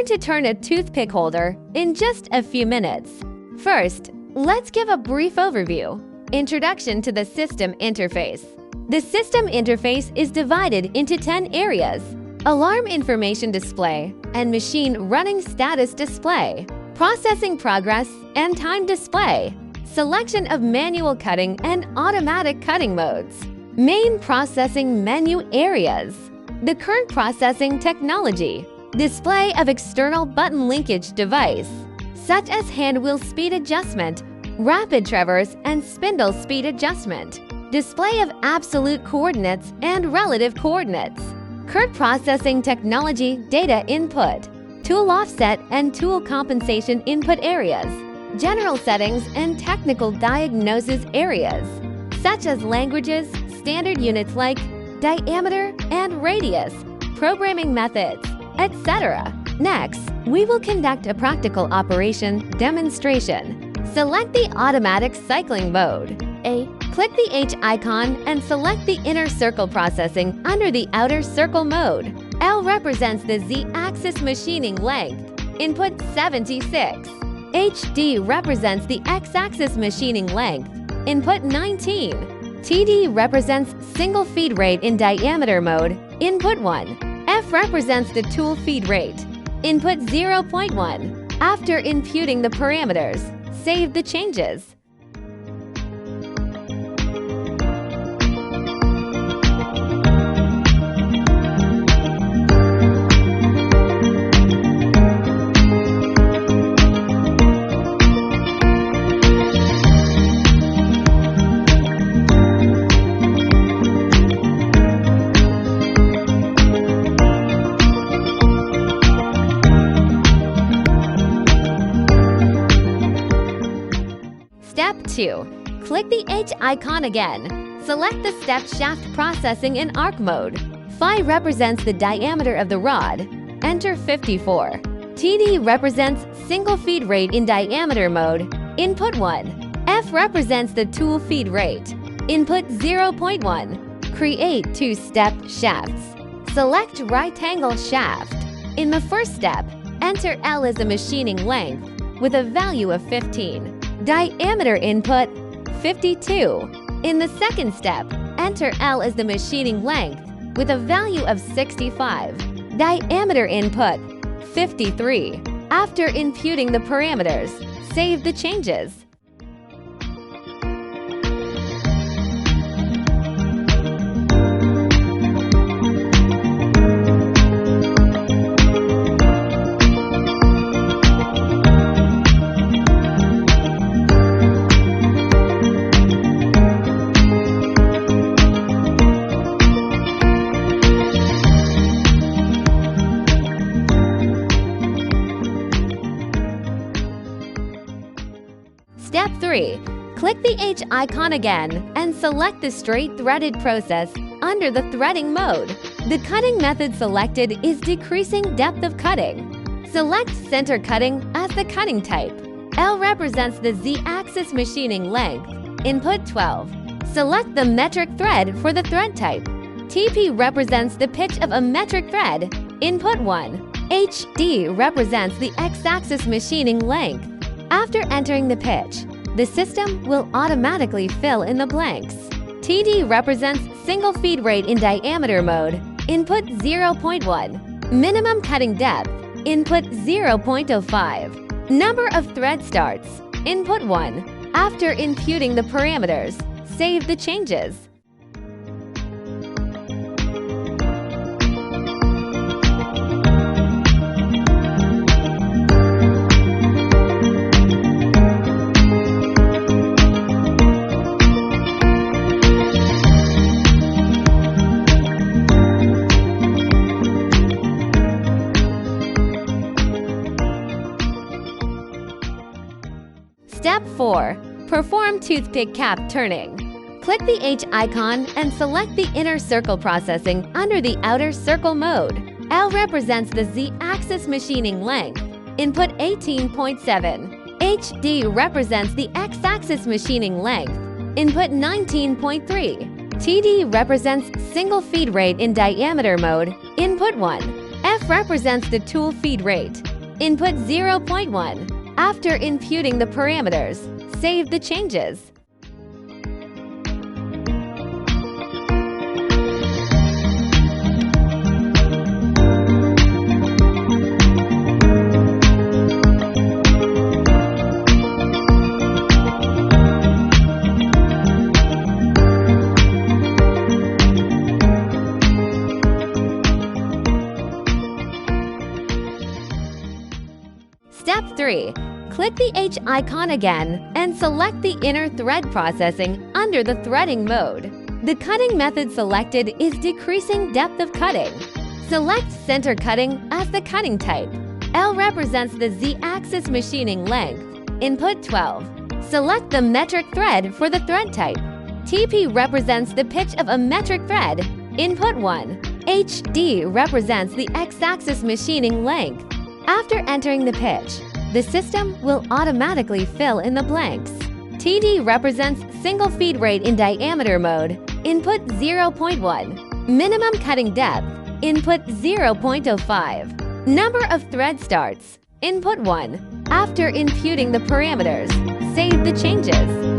going to turn a toothpick holder in just a few minutes. First, let's give a brief overview. Introduction to the system interface. The system interface is divided into 10 areas: alarm information display and machine running status display, processing progress and time display, selection of manual cutting and automatic cutting modes, main processing menu areas, the current processing technology, display of external button linkage device, such as hand wheel speed adjustment, rapid traverse and spindle speed adjustment, display of absolute coordinates and relative coordinates, current processing technology data input, tool offset and tool compensation input areas, general settings and technical diagnosis areas, such as languages, standard units like diameter and radius, programming methods, etc. Next, we will conduct a practical operation demonstration. Select the automatic cycling mode. A. Click the H icon and select the inner circle processing under the outer circle mode. L represents the Z-axis machining length, input 76. HD represents the X-axis machining length, input 19. TD represents single feed rate in diameter mode, input 1. F represents the tool feed rate, input 0.1. After imputing the parameters, save the changes. Step 2. Click the H icon again. Select the step shaft processing in arc mode. Phi represents the diameter of the rod. Enter 54. TD represents single feed rate in diameter mode. Input 1. F represents the tool feed rate. Input 0.1. Create two-step shafts. Select right angle shaft. In the first step, enter L as the machining length with a value of 15. Diameter input 52. In the second step, enter L as the machining length with a value of 65. Diameter input 53. After imputing the parameters, save the changes. Step 3. Click the H icon again and select the straight threaded process under the threading mode. The cutting method selected is decreasing depth of cutting. Select center cutting as the cutting type. L represents the Z-axis machining length. Input 12. Select the metric thread for the thread type. TP represents the pitch of a metric thread. Input 1. HD represents the X-axis machining length. After entering the pitch, the system will automatically fill in the blanks. TD represents single feed rate in diameter mode, input 0.1. Minimum cutting depth, input 0.05. Number of thread starts, input 1. After imputing the parameters, save the changes. Step 4. Perform toothpick cap turning. Click the H icon and select the inner circle processing under the outer circle mode. L represents the Z-axis machining length. Input 18.7. HD represents the X-axis machining length. Input 19.3. TD represents single feed rate in diameter mode. Input 1. F represents the tool feed rate. Input 0.1. After imputing the parameters, save the changes. Step 3. Click the H icon again and select the inner thread processing under the threading mode. The cutting method selected is decreasing depth of cutting. Select center cutting as the cutting type. L represents the Z-axis machining length. Input 12. Select the metric thread for the thread type. TP represents the pitch of a metric thread. Input 1. HD represents the X-axis machining length. After entering the pitch, the system will automatically fill in the blanks. TD represents single feed rate in diameter mode. Input 0.1. Minimum cutting depth. Input 0.05. Number of thread starts. Input 1. After imputing the parameters, save the changes.